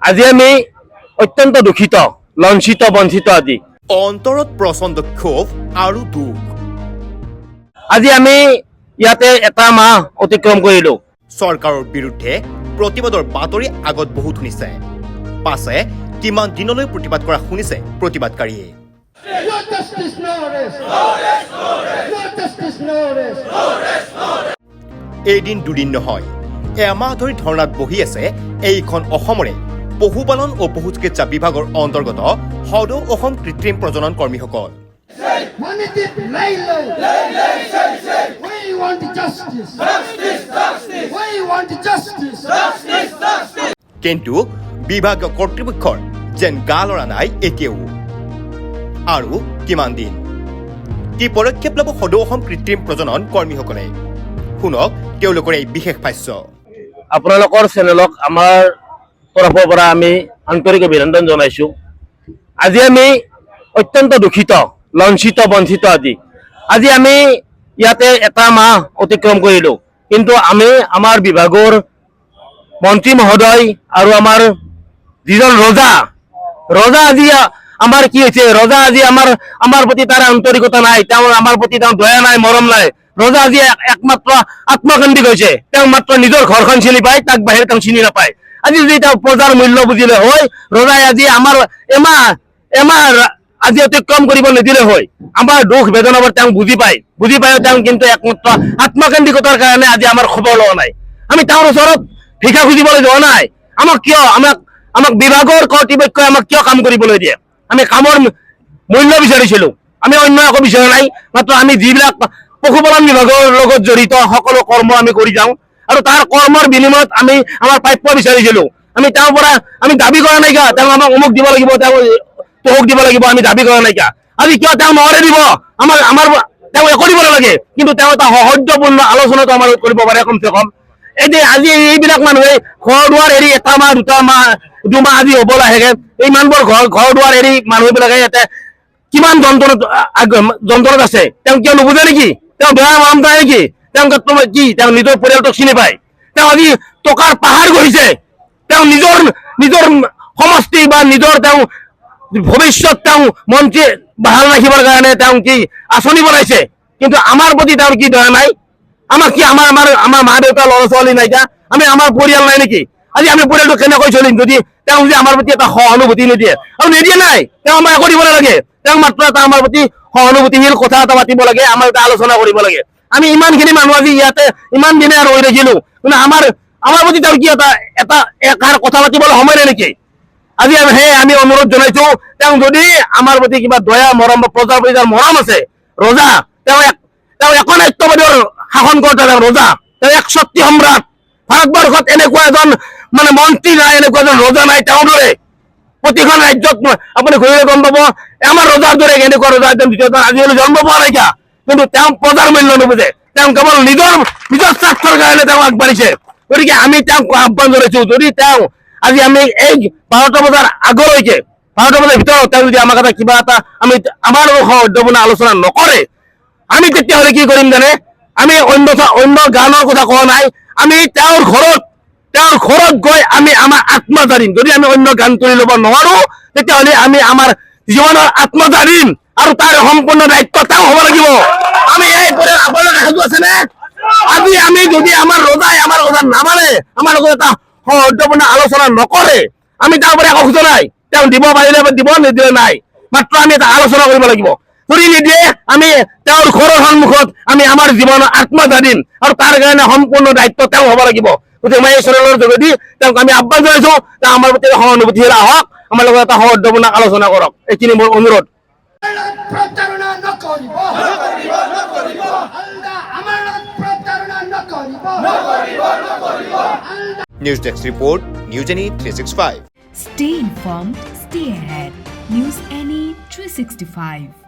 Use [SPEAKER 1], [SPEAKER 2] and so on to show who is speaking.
[SPEAKER 1] আজি আমি অত্যন্ত দুখিত, লঞ্চিত, বঞ্চিত আজি।
[SPEAKER 2] অন্তৰত প্ৰচণ্ড ক্ষোভ আৰু দুখ।
[SPEAKER 1] আজি আমি ইয়াতে এটা মাহ অতিক্ৰম কৰিলো।
[SPEAKER 2] চৰকাৰৰ বিৰুদ্ধে প্ৰতিবাদৰ বাতৰি আগত বহুত শুনিছে, পাছে কিমান দিনলৈ প্ৰতিবাদ কৰা শুনিছে প্ৰতিবাদকাৰীয়ে। এদিন দুদিন নহয়, এমাহ ধৰি ধৰ্ণাত বহি আছে এইখন অসমৰে পশুপালন ও পশু চিকিৎসা বিভাগৰ অন্তৰ্গত সদৌ অসম কৃত্ৰিম প্ৰজনন কৰ্মীসকল। কিন্তু বিভাগীয় কৰ্তৃপক্ষৰ যেন গা লৰা নাই এতিয়াও। আৰু কিমান দিন কি পদক্ষেপ ল'ব সদৌ অসম কৃত্ৰিম প্ৰজনন কৰ্মীসকলে? শুনক তেওঁলোকৰ এই বিশেষ ভাষ্য।
[SPEAKER 1] আপোনালোকৰ চেনেলক আমাৰ তৰফৰ পৰা আমি আন্তৰিক অভিনন্দন জনাইছো। আজি আমি অত্যন্ত দুখিত, লঞ্চিত, বঞ্চিত আজি। আজি আমি ইয়াতে এটা মাহ অতিক্ৰম কৰিলো, কিন্তু আমি আমাৰ বিভাগৰ মন্ত্ৰী মহোদয় আৰু আমাৰ যিজন ৰজা আজি আমাৰ কি হৈছে, ৰজা আজি আমাৰ প্ৰতি তাৰ আন্তৰিকতা নাই, তেওঁৰ আমাৰ প্ৰতি তেওঁৰ দয়া নাই, মৰম নাই। ৰজা আজি একমাত্ৰ আত্মকেন্দ্ৰিক হৈছে। তেওঁ মাত্ৰ নিজৰ ঘৰখন চিনি পায়, তাক বাহিৰ তেওঁ চিনি নাপায়। আজি যদি তেওঁ প্ৰজাৰ মূল্য বুজিলে হয়, ৰজাই আজি আমাৰ এমাহ আজি অতিক্ৰম কৰিব নিদিলে হয়। আমাৰ দুখ বেদনাবোৰ তেওঁ বুজি পায় তেওঁ কিন্তু একমাত্ৰ আত্মকেন্দ্ৰিকতাৰ কাৰণে আজি আমাৰ খবৰ লোৱা নাই। আমি তেওঁৰ ওচৰত ভিক্ষা খুজিবলৈ যোৱা নাই। আমাক বিভাগৰ কৰ্তৃপক্ষই আমাক কিয় কাম কৰিবলৈ দিয়ে? আমি কামৰ মূল্য বিচাৰিছিলো, আমি অন্য একো বিচৰা নাই। মাত্ৰ আমি যিবিলাক পশুপালন বিভাগৰ লগত জড়িত সকলো কৰ্ম আমি কৰি যাওঁ, আৰু তাৰ কৰ্মৰ বিনিময়ত আমি আমাৰ প্ৰাপ্য বিচাৰিছিলো। আমি তেওঁৰ পৰা আমি দাবী কৰা নাইকা তেওঁ আমাক অমুক দিব লাগিব, তেওঁ তমুক দিব লাগিব, আমি দাবী কৰা নাইকা। আজি কিয় তেওঁ নহৰে দিব? আমাৰ তেওঁ একো দিব নালাগে, কিন্তু তেওঁ এটা সৌহাৰ্দ্যপূৰ্ণ আলোচনাটো আমাৰ কৰিব পাৰে কমচে কম। আজি এইবিলাক মানুহে ঘৰ দুৱাৰ এৰি এটা মাহ দুমাহ আজি হ'ব লাহেকে ইমানবোৰ ঘৰ দুৱাৰ এৰি মানুহবিলাকে ইয়াতে কিমান যন্ত্ৰণাত আছে। তেওঁ কিয় নুবুজে নেকি? তেওঁ বেয়া মৰম পায় নেকি? তেওঁ নিজৰ পৰিয়ালটোক চিনি পায়। তেওঁ আজি টকাৰ পাহাৰ গঢ়িছে। তেওঁ নিজৰ সমষ্টি বা নিজৰ তেওঁ ভৱিষ্যত তেওঁ মন্ত্ৰী বাহাল ৰাখিবৰ কাৰণে তেওঁ কি আঁচনি বনাইছে, কিন্তু আমাৰ প্ৰতি তেওঁৰ কি দয়া নাই? আমাক কি আমাৰ মা দেউতা ল'ৰা ছোৱালী নাইকা? আমাৰ পৰিয়াল নাই নেকি? আজি আমি পৰিয়ালটো কেনেকৈ চলিম যদি তেওঁ যদি আমাৰ প্ৰতি এটা সহানুভূতি নিদিয়ে? আৰু নিদিয়ে নাই, তেওঁ আমাক একো দিব নালাগে। তেওঁ মাত্ৰ এটা আমাৰ প্ৰতি সহানুভূতিশীল কথা এটা পাতিব লাগে, আমাৰ এটা আলোচনা কৰিব লাগে। আমি ইমানখিনি মানুহ আজি ইয়াতে ইমান দিনে ৰৈ দেখিলো, কিন্তু আমাৰ প্ৰতি তেওঁৰ কি এটা কথা পাতিবলৈ সময় নাই নেকি? আজি আমি অনুৰোধ জনাইছো, তেওঁ যদি আমাৰ প্ৰতি কিবা দয়া মৰম বা প্ৰজাৰ প্ৰতি মৰম আছে, ৰজা তেওঁ একনায়িত্ববাদীৰ শাসন কৰোঁতা, তেওঁ ৰজা, তেওঁ এক শক্তি সম্ৰাট। ভাৰতবৰ্ষত এনেকুৱা এজন মন্ত্ৰী নাই, এনেকুৱা এজন ৰজা নাই তেওঁৰ দৰে। প্ৰতিখন ৰাজ্যত আপুনি ঘূৰিলে গম পাব, আমাৰ ৰজাৰ দৰে এনেকুৱা ৰজা একদম দ্বিতীয়জন আজিকালি জন্ম পোৱা নাইকা। কিন্তু তেওঁ প্ৰজাৰ মূল্য নুবুজে, তেওঁ কেৱল নিজৰ স্বাৰ্থৰ কাৰণে তেওঁ আগবাঢ়িছে। গতিকে আমি তেওঁক আহ্বান জনাইছো, যদি তেওঁ আজি আমি এই 12টা বজাৰ আগলৈকে 12টা বজাৰ ভিতৰত তেওঁ যদি আমাক কিবা এটা আমাৰ সৌহাৰ্দ্যপূৰ্ণ আলোচনা নকৰে, আমি তেতিয়াহ'লে কি কৰিম জানে? আমি অন্য গানৰ কথা কোৱা নাই, আমি তেওঁৰ ঘৰত গৈ আমি আমাৰ আত্মা জাৰিম। যদি আমি অন্য গান তুলি ল'ব নোৱাৰো, তেতিয়াহ'লে আমি আমাৰ জীৱনৰ আত্মা জাৰিম, আৰু তাৰ সম্পূৰ্ণ দায়িত্ব তেওঁ হ'ব লাগিব। আমি এই আপোনালোকে সাজু আছেনে? আজি আমি যদি আমাৰ ৰজাই আমাৰ কথা নামানে, আমাৰ লগত এটা সৌহাৰ্দ্যপূৰ্ণ আলোচনা নকৰে, আমি তাৰ পৰা একো খোজা নাই। তেওঁ দিব পাৰিলে দিব, নিদিলে নাই। মাত্ৰ আমি এটা আলোচনা কৰিব লাগিব। যদি নিদিয়ে আমি তেওঁৰ ঘৰৰ সন্মুখত আমি আমাৰ জীৱনৰ আত্মা জাৰিম, আৰু তাৰ কাৰণে সম্পূৰ্ণ দায়িত্ব তেওঁ হ'ব লাগিব। গতিকে মই এই চেনেলৰ যোগেদি তেওঁক আমি আহ্বান জনাইছো, তেওঁ আমাৰ প্ৰতি সহানুভূতিশীল আহক, আমাৰ লগত এটা সৌহাৰ্দ্যপূৰ্ণ আলোচনা কৰক। এইখিনি মোৰ অনুৰোধ।
[SPEAKER 2] News desk report, news any 365।
[SPEAKER 3] Stay informed, stay ahead. News Any 365.